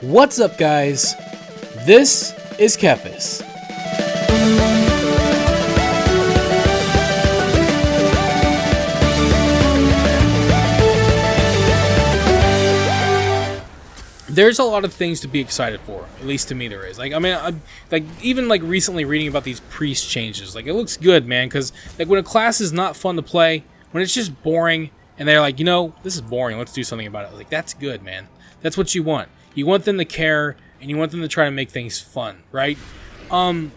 What's up, guys? This is Kephas. There's a lot of things to be excited for. At least to me, there is. I'm even recently reading about these priest changes. Like, it looks good, man. Because when a class is not fun to play, when it's just boring, and they're like, this is boring. Let's do something about it. Like, that's good, man. That's what you want. You want them to care, and you want them to try to make things fun, right? But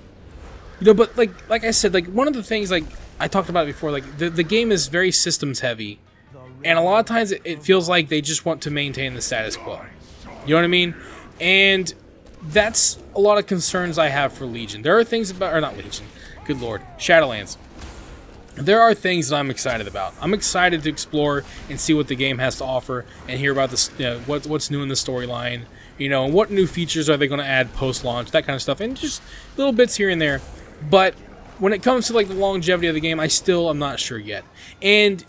like I said, one of the things I talked about before, the game is very systems heavy, and a lot of times it feels like they just want to maintain the status quo. You know what I mean? And that's a lot of concerns I have for Legion. There are things about, or not Legion, good lord, Shadowlands. There are things that I'm excited about. I'm excited to explore and see what the game has to offer and hear about this, what's new in the storyline, and what new features are they going to add post-launch, that kind of stuff, and just little bits here and there. But when it comes to the longevity of the game, I still am not sure yet. And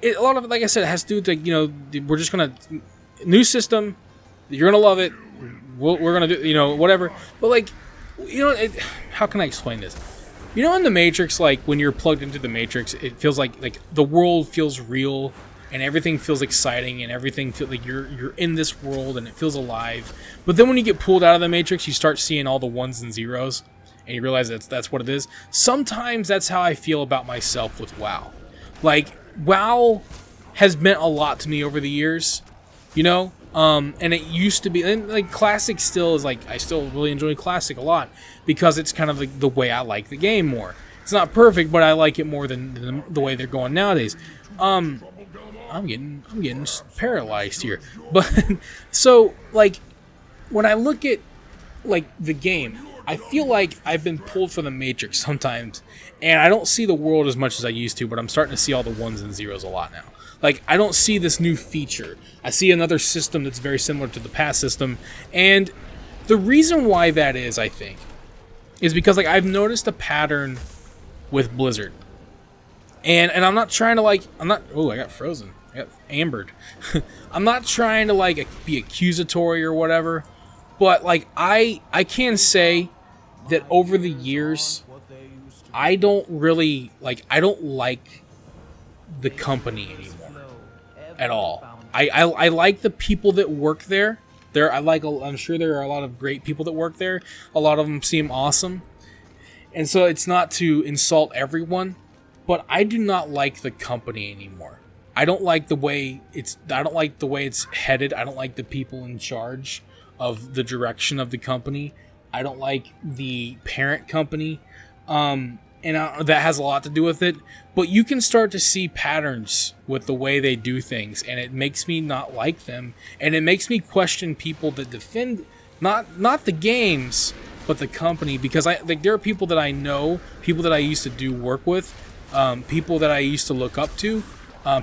a lot of it, like I said, it has to do with we're just going to new system. You're going to love it. We're going to do, whatever. But how can I explain this? In the Matrix, when you're plugged into the Matrix, it feels like the world feels real and everything feels exciting and everything feels like you're in this world and it feels alive. But then when you get pulled out of the Matrix, you start seeing all the ones and zeros and you realize that's what it is. Sometimes that's how I feel about myself with WoW. WoW has meant a lot to me over the years, and it used to be, and Classic still is I still really enjoy Classic a lot because it's kind of the way I like the game more. It's not perfect, but I like it more than the way they're going nowadays. I'm getting paralyzed here, but so when I look at the game, I feel like I've been pulled from the Matrix sometimes, and I don't see the world as much as I used to, but I'm starting to see all the ones and zeros a lot now. I don't see this new feature. I see another system that's very similar to the past system. And the reason why that is, I think, is because I've noticed a pattern with Blizzard. And I'm not trying to I got frozen. I got ambered. I'm not trying to be accusatory or whatever. But I can say that over the years, I don't really I don't like the company anymore. At all. I like the people that work there. I'm sure there are a lot of great people that work there. A lot of them seem awesome. And so it's not to insult everyone, but I do not like the company anymore. I don't like the way it's headed. I don't like the people in charge of the direction of the company. I don't like the parent company. And that has a lot to do with it. But you can start to see patterns with the way they do things, and it makes me not like them. And it makes me question people that defend not the games, but the company. Because there are people that I know, people that I used to do work with, people that I used to look up to,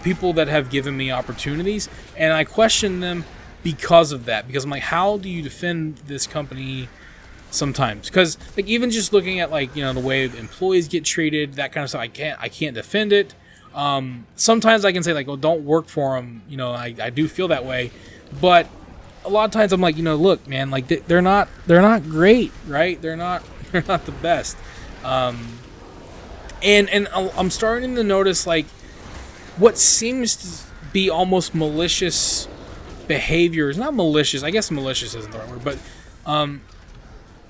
people that have given me opportunities, and I question them because of that. Because I'm how do you defend this company? Sometimes, because even just looking at the way employees get treated, that kind of stuff, I can't defend it. Sometimes I can say don't work for them. I do feel that way, but a lot of times I'm look, man, they're not great, right? They're not the best. And I'm starting to notice what seems to be almost malicious behaviors. Not malicious. I guess malicious isn't the right word, but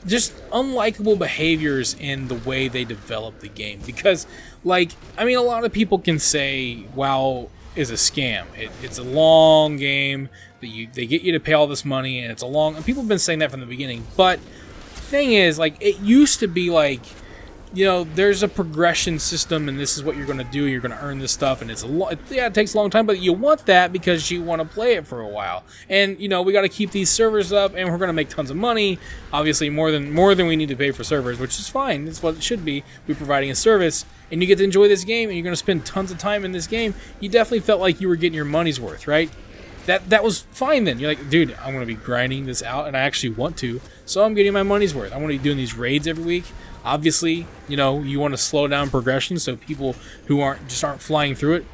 just unlikable behaviors in the way they develop the game. Because, a lot of people can say WoW is a scam. It's a long game that they get you to pay all this money, and it's a long. And people have been saying that from the beginning. But the thing is, it used to be there's a progression system, and this is what you're going to do. You're going to earn this stuff, and it takes a long time, but you want that because you want to play it for a while. And we got to keep these servers up, and we're going to make tons of money. Obviously, more than we need to pay for servers, which is fine. That's what it should be. We're providing a service, and you get to enjoy this game, and you're going to spend tons of time in this game. You definitely felt like you were getting your money's worth, right? That was fine then. You're dude, I'm going to be grinding this out, and I actually want to, so I'm getting my money's worth. I want to be doing these raids every week. Obviously, you want to slow down progression so people who aren't flying through it.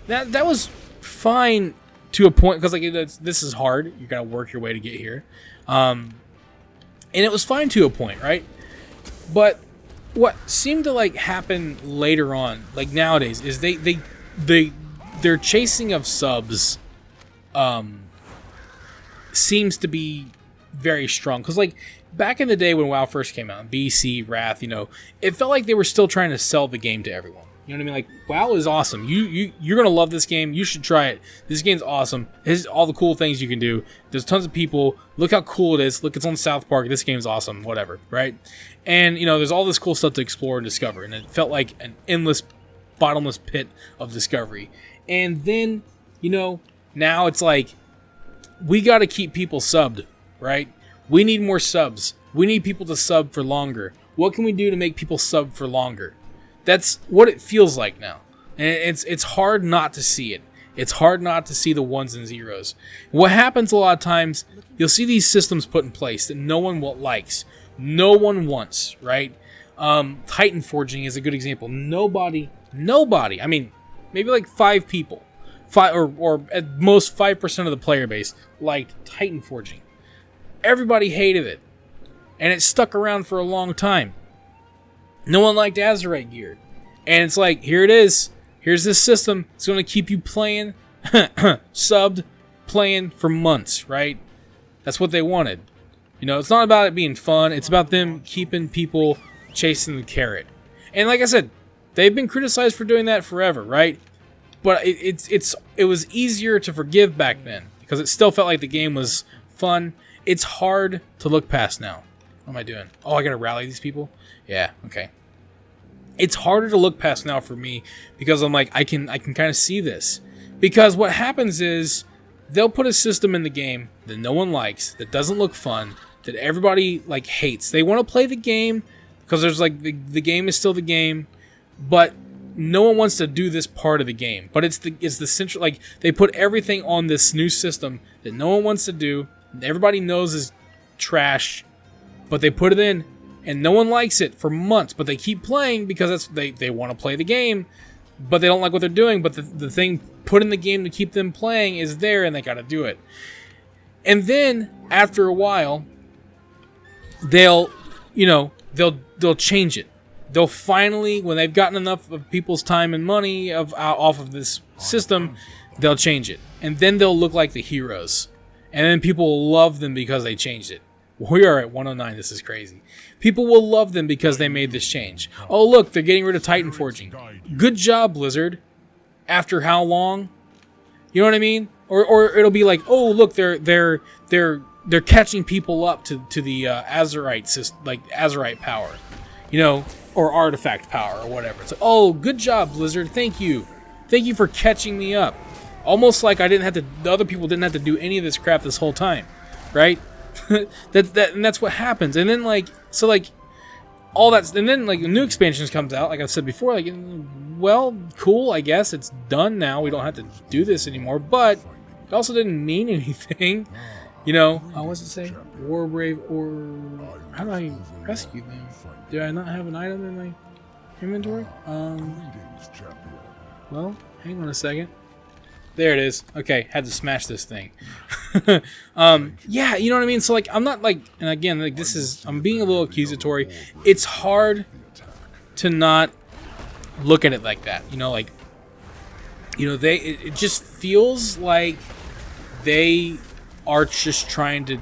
That was fine to a point, because like this is hard. You gotta work your way to get here, and it was fine to a point, right? But what seemed to like happen later on, like nowadays, is their chasing of subs seems to be very strong. Because like back in the day when WoW first came out, BC, Wrath, it felt like they were still trying to sell the game to everyone. You know what I mean? Like, WoW is awesome. You're gonna love this game. You should try it. This game's awesome. Here's all the cool things you can do. There's tons of people. Look how cool it is. Look, it's on South Park. This game's awesome. Whatever, right? And there's all this cool stuff to explore and discover. And it felt like an endless, bottomless pit of discovery. And then, now it's like we got to keep people subbed, right? We need more subs. We need people to sub for longer. What can we do to make people sub for longer? That's what it feels like now. And it's hard not to see it. It's hard not to see the ones and zeros. What happens a lot of times, you'll see these systems put in place that no one likes. No one wants, right? Titan forging is a good example. Nobody, I mean, maybe like 5 people, or at most 5% of the player base liked Titan forging. Everybody hated it. And it stuck around for a long time. No one liked Azerite gear. And it's like, here it is. Here's this system. It's going to keep you playing, subbed, playing for months, right? That's what they wanted. It's not about it being fun. It's about them keeping people chasing the carrot. And like I said, they've been criticized for doing that forever, right? But it was easier to forgive back then because it still felt like the game was fun. It's hard to look past now. What am I doing? Oh, I got to rally these people? Yeah, okay. It's harder to look past now for me because I'm like, I can kind of see this. Because what happens is they'll put a system in the game that no one likes, that doesn't look fun, that everybody like hates. They want to play the game because there's like the game is still the game, but no one wants to do this part of the game. But it's the central, like they put everything on this new system that no one wants to do. Everybody knows is trash, but they put it in. And no one likes it for months, but they keep playing because they want to play the game, but they don't like what they're doing. But the thing put in the game to keep them playing is there, and they got to do it. And then after a while, they'll change it. They'll finally, when they've gotten enough of people's time and money off of this system, they'll change it, and then they'll look like the heroes, and then people will love them because they changed it. We are at 109. This is crazy. People will love them because they made this change. Oh, look, they're getting rid of Titan forging. Good job, Blizzard. After how long? You know what I mean? Or it'll be like, oh, look, they're catching people up to the Azerite system, like Azerite power, or artifact power or whatever. It's like, oh, good job, Blizzard. Thank you for catching me up. Almost like the other people didn't have to do any of this crap this whole time, right? And that's what happens. And then all that, and then like new expansions comes out, like I said before, like, well, cool, I guess it's done now, we don't have to do this anymore, but it also didn't mean anything. What's it say? Warbrave, or how do I rescue them? Do I not have an item in my inventory? Well, hang on a second. There it is. Okay, had to smash this thing. Yeah, you know what I mean? So, like, I'm not, like, and again, like, I'm being a little accusatory. It's hard to not look at it like that. It just feels like they are just trying to,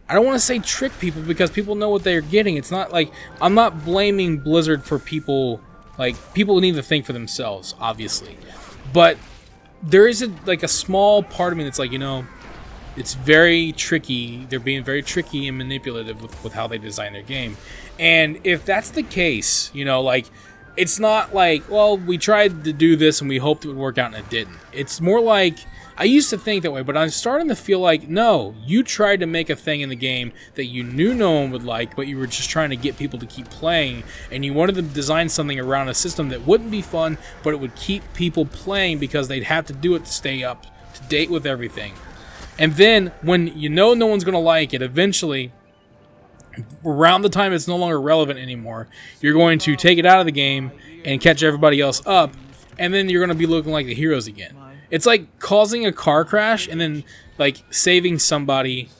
I don't want to say trick people because people know what they're getting. It's not like, I'm not blaming Blizzard for people, like, people need to think for themselves, obviously. But there is a small part of me that's like, it's very tricky. They're being very tricky and manipulative with how they design their game. And if that's the case, it's not like, well, we tried to do this and we hoped it would work out and it didn't. It's more like, I used to think that way, but I'm starting to feel like, no, you tried to make a thing in the game that you knew no one would like, but you were just trying to get people to keep playing, and you wanted to design something around a system that wouldn't be fun, but it would keep people playing because they'd have to do it to stay up to date with everything. And then, when no one's going to like it, eventually, around the time it's no longer relevant anymore, you're going to take it out of the game and catch everybody else up, and then you're going to be looking like the heroes again. It's like causing a car crash and then like saving somebody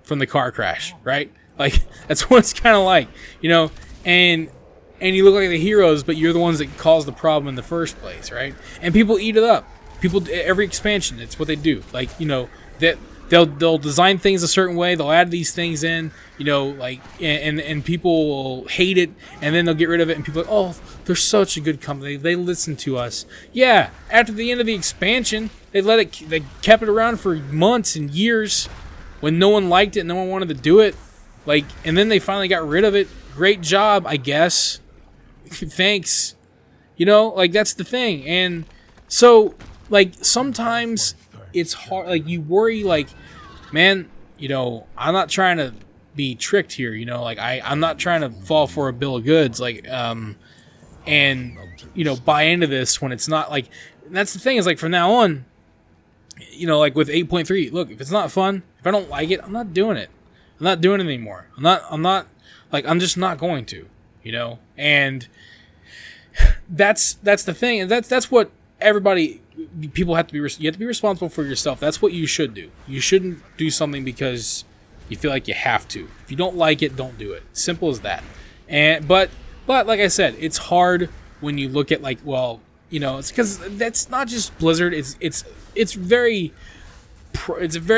from the car crash, right? Like that's what it's kind of like, you know. And you look like the heroes, but you're the ones that caused the problem in the first place, right? And people eat it up. People, every expansion, it's what they do. Like, you know, that they'll design things a certain way. They'll add these things in, you know, like, and people will hate it, and then they'll get rid of it, and people are like, oh, they're such a good company. They listen to us. Yeah, after the end of the expansion, they kept it around for months and years when no one liked it, no one wanted to do it. Like, and then they finally got rid of it. Great job, I guess. Thanks. You know, like, that's the thing. And so, like, sometimes it's hard. Like, you worry, like, man, you know, I'm not trying to be tricked here, you know, like, I'm not trying to fall for a bill of goods, like, and, you know, buy into this when it's not, like, that's the thing, is, like, from now on, you know, like, with 8.3, look, if it's not fun, if I don't like it, I'm not doing it. I'm not doing it anymore. I'm not, like, I'm just not going to, you know, and that's the thing, and that's what people have to be. You have to be responsible for yourself. That's what you should do. You shouldn't do something because you feel like you have to. If you don't like it, don't do it. Simple as that. And but like I said, it's hard when you look at, like, well, you know, it's because that's not just Blizzard. It's a very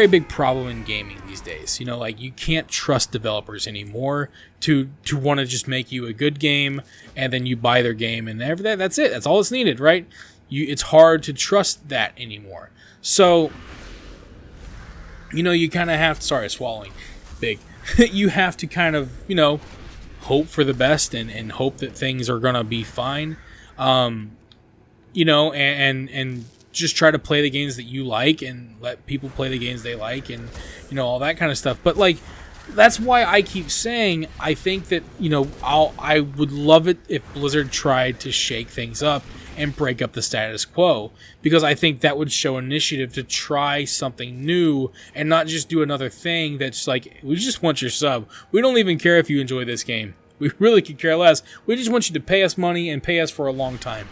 big problem in gaming these days. You know, like, you can't trust developers anymore to want to just make you a good game, and then you buy their game, and that's it. That's all that's needed, right? It's hard to trust that anymore. So, you know, you kind of have to, sorry, swallowing big. You have to kind of, you know, hope for the best and hope that things are going to be fine. You know, and just try to play the games that you like and let people play the games they like, and, you know, all that kind of stuff. But, like, that's why I keep saying I think that, you know, I would love it if Blizzard tried to shake things up and break up the status quo, because I think that would show initiative to try something new and not just do another thing that's like, we just want your sub. We don't even care if you enjoy this game. We really could care less. We just want you to pay us money and pay us for a long time.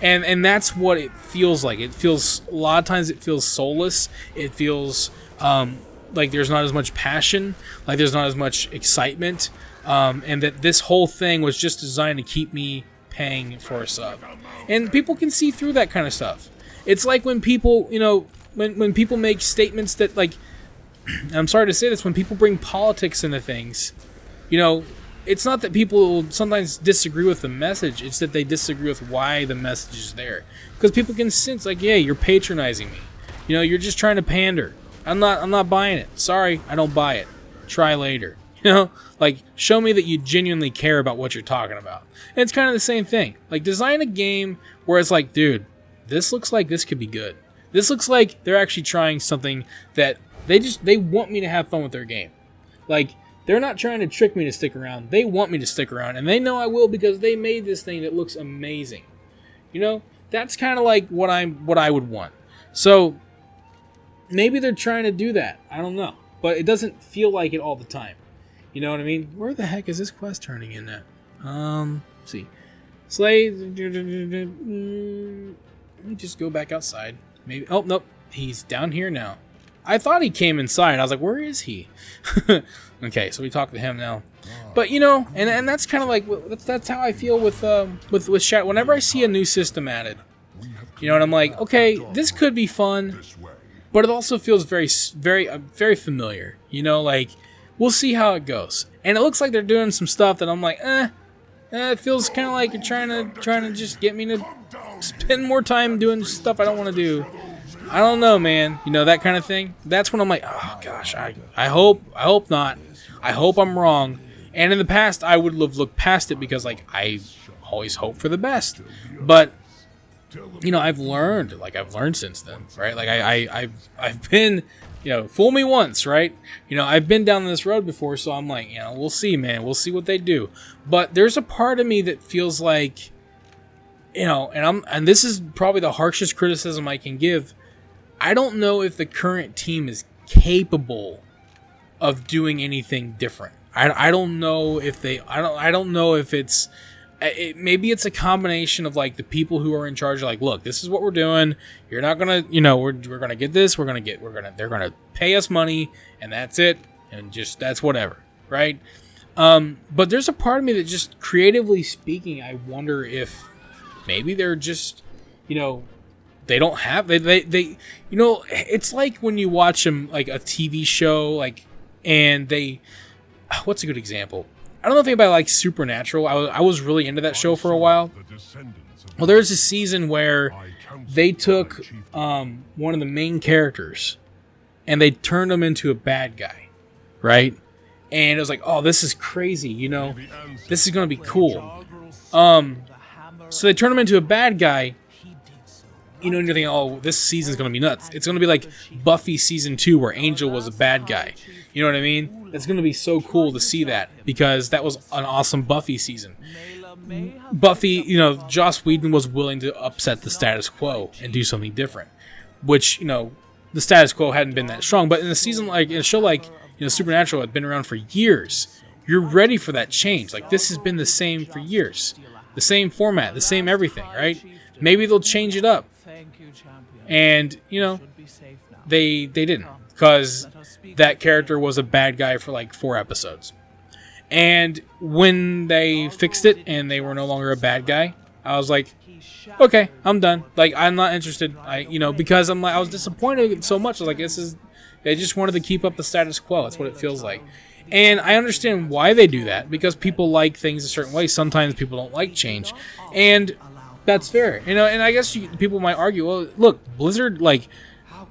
And that's what it feels like. It feels, a lot of times it feels soulless. It feels like there's not as much passion, like there's not as much excitement, and that this whole thing was just designed to keep me paying for a sub. And people can see through that kind of stuff. It's like when people, you know, when people make statements that, like, I'm sorry to say this, when people bring politics into things, you know, it's not that people sometimes disagree with the message, it's that they disagree with why the message is there. Because people can sense, like, yeah, you're patronizing me. You know, you're just trying to pander. I'm not buying it. Sorry, I don't buy it. Try later. You know, like, show me that you genuinely care about what you're talking about. And it's kind of the same thing. Like, design a game where it's like, dude, this looks like this could be good. This looks like they're actually trying something that they want me to have fun with their game. Like, they're not trying to trick me to stick around. They want me to stick around, and they know I will because they made this thing that looks amazing. You know, that's kind of like what I would want. So maybe they're trying to do that. I don't know, but it doesn't feel like it all the time. You know what I mean? Where the heck is this quest turning in at? Let's see. Slay. Let me just go back outside. Maybe. Oh, nope. He's down here now. I thought he came inside. I was like, where is he? Okay, so we talk to him now. But, you know, and that's kind of like, that's how I feel with chat. Whenever I see a new system added, you know, and I'm like, okay, this could be fun, but it also feels very, very, very familiar. You know, like, we'll see how it goes. And it looks like they're doing some stuff that I'm like, it feels kind of like you're trying to just get me to spend more time doing stuff I don't want to do. I don't know, man. You know, that kind of thing. That's when I'm like, oh gosh, I hope not. I hope I'm wrong. And in the past, I would have looked past it because, like, I always hope for the best. But, you know, I've learned since then, right? Like, I've been, you know, fool me once, right? You know, I've been down this road before, so I'm like, you know, we'll see, man. We'll see what they do. But there's a part of me that feels like, you know, and this is probably the harshest criticism I can give. I don't know if the current team is capable of doing anything different. I don't know if I don't know if it's maybe it's a combination of like the people who are in charge are like, look, this is what we're doing. You're not gonna, we're gonna get this. They're gonna pay us money, and that's it, and just that's whatever, right? But there's a part of me that just creatively speaking, I wonder if maybe they're just, they don't have they it's like when you watch them like a TV show like and they what's a good example? I don't know if anybody likes Supernatural. I was really into that show for a while. Well, there's a season where they took one of the main characters and they turned him into a bad guy, right? And it was like, oh, this is crazy, this is gonna be cool. So they turn him into a bad guy. And you're thinking, oh, this season's going to be nuts. It's going to be like Buffy Season 2 where Angel was a bad guy. You know what I mean? It's going to be so cool to see that because that was an awesome Buffy season. Buffy, Joss Whedon was willing to upset the status quo and do something different, which, the status quo hadn't been that strong. But in a season like, in a show like, Supernatural had been around for years. You're ready for that change. Like, this has been the same for years. The same format, the same everything, right? Maybe they'll change it up. And, they didn't, because that character was a bad guy for like 4 episodes. And when they fixed it and they were no longer a bad guy, I was like, okay, I'm done. Like, I'm not interested. Because I was disappointed so much. I was like, they just wanted to keep up the status quo. That's what it feels like. And I understand why they do that, because people like things a certain way. Sometimes people don't like change. And that's fair, and I guess people might argue, well, look, Blizzard, like,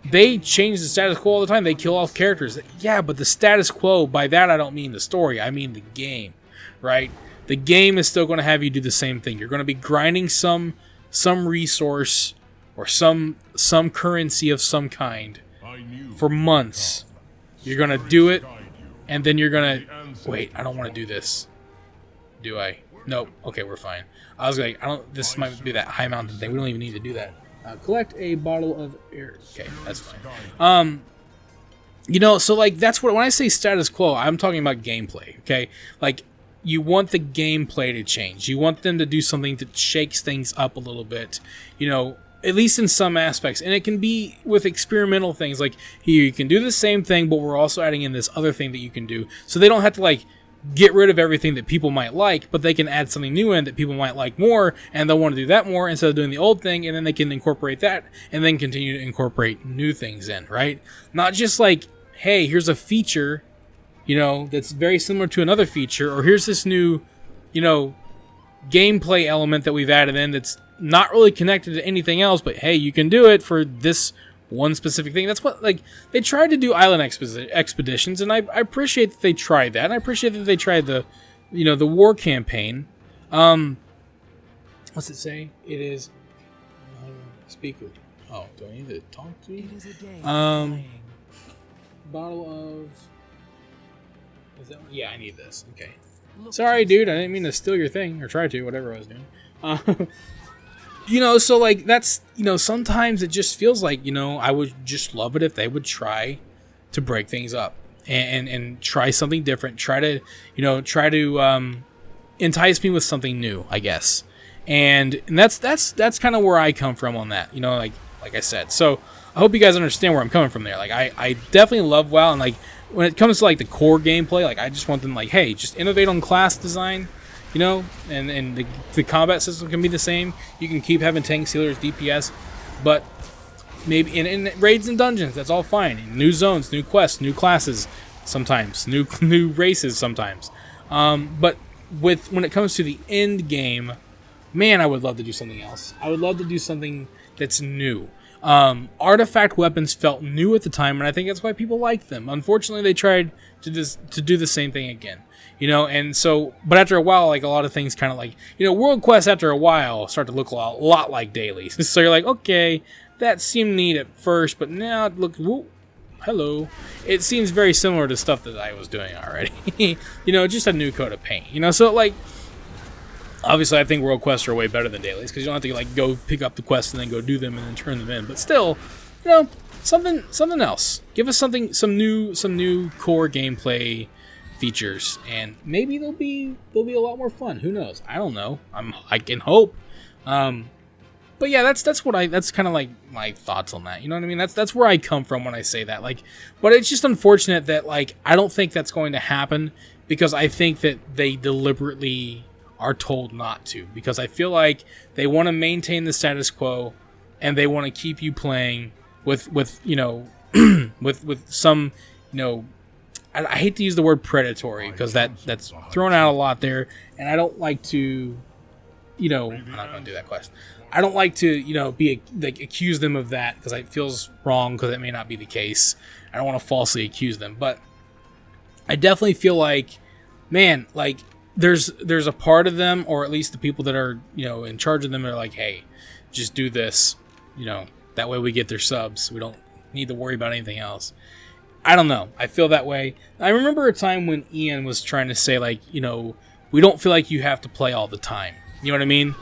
they change the status quo all the time. They kill off characters. Yeah, but the status quo, by that I don't mean the story. I mean the game, right? The game is still going to have you do the same thing. You're going to be grinding some resource or some currency of some kind for months. You're going to do it, and then you're going to... Wait, I don't want to do this. Do I? Nope. Okay, we're fine. I was like, this might be that high mountain thing. We don't even need to do that. Collect a bottle of air. Okay, that's fine. So like that's what when I say status quo, I'm talking about gameplay. Okay, like you want the gameplay to change. You want them to do something that shakes things up a little bit. At least in some aspects, and it can be with experimental things. Like here, you can do the same thing, but we're also adding in this other thing that you can do, so they don't have to like get rid of everything that people might like, but they can add something new in that people might like more, and they'll want to do that more instead of doing the old thing, and then they can incorporate that, and then continue to incorporate new things in, right? Not just like, hey, here's a feature, that's very similar to another feature, or here's this new, gameplay element that we've added in that's not really connected to anything else, but hey, you can do it for this one specific thing. That's what, like, they tried to do island expeditions, and I appreciate that they tried that, and I appreciate that they tried the war campaign. What's it say? It is speaker. Oh, do I need to talk to you? Bottle of... Is that one? Yeah, I need this. Okay. Sorry, dude. I didn't mean to steal your thing, or try to, whatever I was doing. So like that's, sometimes it just feels like, I would just love it if they would try to break things up and try something different, try to entice me with something new, I guess. And that's kind of where I come from on that, like I said. So I hope you guys understand where I'm coming from there. Like I definitely love WoW, and like when it comes to like the core gameplay, like I just want them like, hey, just innovate on class design. And the combat system can be the same. You can keep having tanks, healers, DPS, but maybe in raids and dungeons, that's all fine. New zones, new quests, new classes, sometimes new races, sometimes. But when it comes to the end game, man, I would love to do something else. I would love to do something that's new. Artifact weapons felt new at the time, and I think that's why people like them. Unfortunately, they tried to do the same thing again. And so, but after a while, like a lot of things kind of like, world quests after a while start to look a lot like dailies. So you're like, okay, that seemed neat at first, but now look, whoa, hello. It seems very similar to stuff that I was doing already. Just a new coat of paint. So like, obviously I think world quests are way better than dailies because you don't have to like go pick up the quests and then go do them and then turn them in. But still, something else. Give us some new core gameplay. features, and maybe they'll be a lot more fun. Who knows? I don't know. I can hope. But yeah, that's kind of like my thoughts on that. You know what I mean? That's where I come from when I say that. Like, but it's just unfortunate that like I don't think that's going to happen, because I think that they deliberately are told not to, because I feel like they want to maintain the status quo, and they want to keep you playing with you know with some, you know, I hate to use the word predatory, because that's thrown out a lot there, and I don't like to, you know, I'm not going to do that quest. I don't like to, you know, accuse them of that, because it feels wrong, because it may not be the case. I don't want to falsely accuse them, but I definitely feel like, man, like there's a part of them, or at least the people that are, you know, in charge of them, are like, hey, just do this, you know, that way we get their subs. We don't need to worry about anything else. I don't know. I feel that way. I remember a time when Ian was trying to say, like, you know, we don't feel like you have to play all the time. You know what I mean?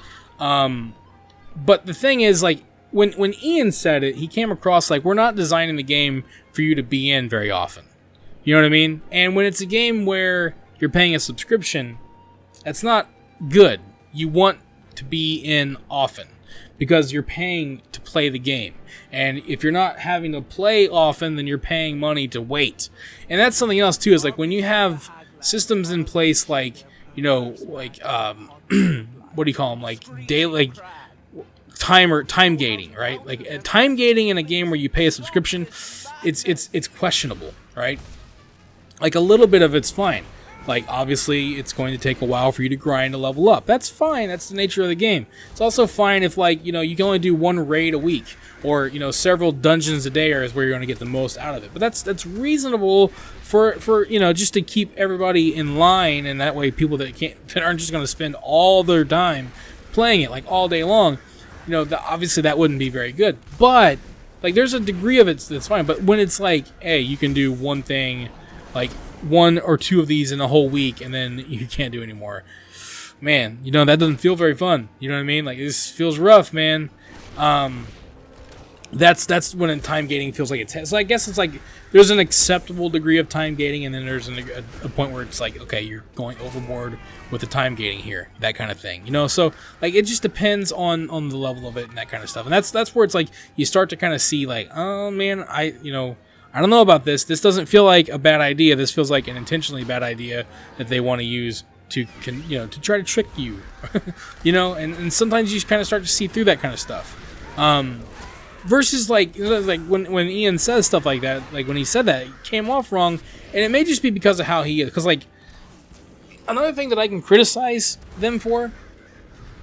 But the thing is, like, when Ian said it, he came across like, we're not designing the game for you to be in very often. You know what I mean? And when it's a game where you're paying a subscription, that's not good. You want to be in often, because you're paying to play the game. And if you're not having to play often, then you're paying money to wait. And that's something else too, is like when you have systems in place like, you know, like what do you call them? Like daily, like time gating, right? Like time gating in a game where you pay a subscription, it's questionable, right? Like a little bit of it's fine. Like, obviously, it's going to take a while for you to grind to level up. That's fine. That's the nature of the game. It's also fine if, like, you know, you can only do one raid a week, or, you know, several dungeons a day is where you're going to get the most out of it. But that's reasonable for you know, just to keep everybody in line, and that way people that aren't just going to spend all their time playing it, like, all day long, you know, obviously that wouldn't be very good. But, like, there's a degree of it that's fine. But when it's like, hey, you can do one thing, like, one or two of these in a whole week, and then you can't do any more. Man, you know, that doesn't feel very fun. You know what I mean? Like, this feels rough, man. That's when time gating feels like it's... So I guess it's like there's an acceptable degree of time gating, and then there's a point where it's like, okay, you're going overboard with the time gating here, that kind of thing. You know, so like it just depends on the level of it and that kind of stuff. And that's where it's like you start to kind of see like, oh man, I don't know about this. This doesn't feel like a bad idea. This feels like an intentionally bad idea that they want to use to try to trick you, you know. And sometimes you kind of start to see through that kind of stuff. Versus like when Ian says stuff like that, like when he said that, it came off wrong, and it may just be because of how he is. Because like another thing that I can criticize them for,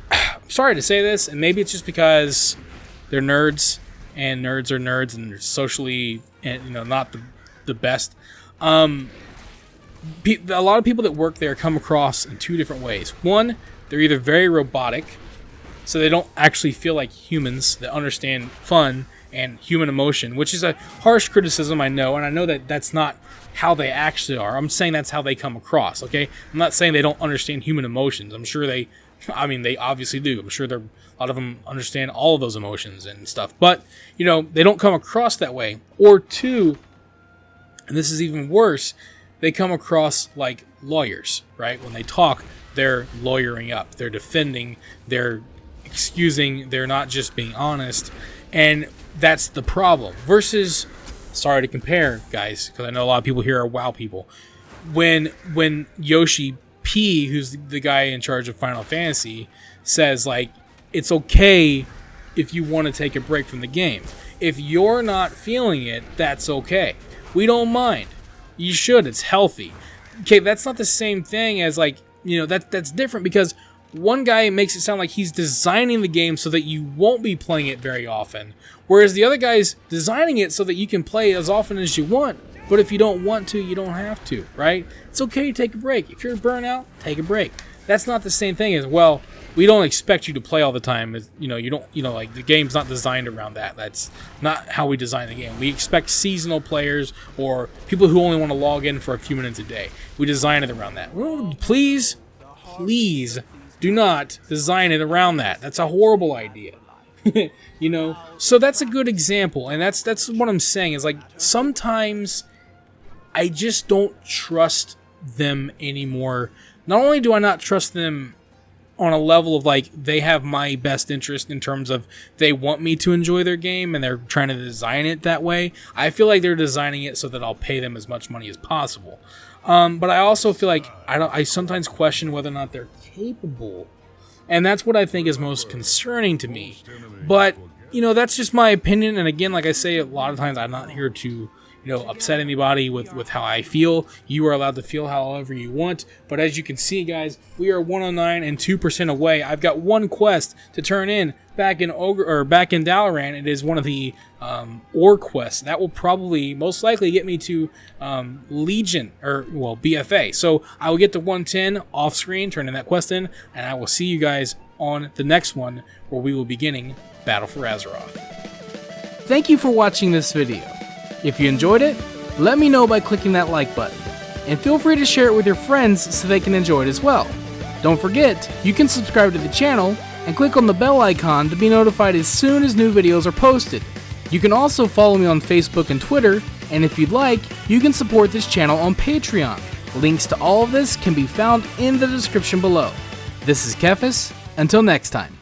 I'm sorry to say this, and maybe it's just because they're nerds. And nerds are nerds, and they're socially, and you know, not the best. A lot of people that work there come across in two different ways. One, they're either very robotic, so they don't actually feel like humans that understand fun and human emotion, which is a harsh criticism, I know, and I know that that's not how they actually are. I'm saying that's how they come across, okay? I'm not saying they don't understand human emotions. I'm sure they obviously do. I'm sure a lot of them understand all of those emotions and stuff. But, you know, they don't come across that way. Or two, and this is even worse, they come across like lawyers, right? When they talk, they're lawyering up. They're defending. They're excusing. They're not just being honest. And that's the problem. Versus, sorry to compare, guys, because I know a lot of people here are WoW people. When Yoshi P, who's the guy in charge of Final Fantasy, says, like, it's okay if you want to take a break from the game. If you're not feeling it, that's okay. We don't mind. You should. It's healthy. Okay, that's not the same thing as, like, you know, that's different, because one guy makes it sound like he's designing the game so that you won't be playing it very often, whereas the other guy's designing it so that you can play as often as you want. But if you don't want to, you don't have to, right? It's okay to take a break. If you're burnt out, take a break. That's not the same thing as, well, we don't expect you to play all the time. You know, you don't, you know, like the game's not designed around that. That's not how we design the game. We expect seasonal players or people who only want to log in for a few minutes a day. We design it around that. Well, please do not design it around that. That's a horrible idea. You know, so that's a good example, and that's what I'm saying is, like, sometimes I just don't trust them anymore. Not only do I not trust them on a level of like they have my best interest in terms of they want me to enjoy their game and they're trying to design it that way. I feel like they're designing it so that I'll pay them as much money as possible. But I also feel like I sometimes question whether or not they're capable, and that's what I think is most concerning to me. But you know, that's just my opinion. And again, like I say, a lot of times I'm not here to upset anybody with how I feel. You are allowed to feel however you want. But as you can see, guys, we are 109 and 2% away. I've got one quest to turn in back in Dalaran. It is one of the ore quests. That will probably most likely get me to Legion, or well, BFA. So I will get to 110 off screen, turning that quest in, and I will see you guys on the next one where we will be beginning Battle for Azeroth. Thank you for watching this video. If you enjoyed it, let me know by clicking that like button, and feel free to share it with your friends so they can enjoy it as well. Don't forget, you can subscribe to the channel and click on the bell icon to be notified as soon as new videos are posted. You can also follow me on Facebook and Twitter, and if you'd like, you can support this channel on Patreon. Links to all of this can be found in the description below. This is Kephas. Until next time.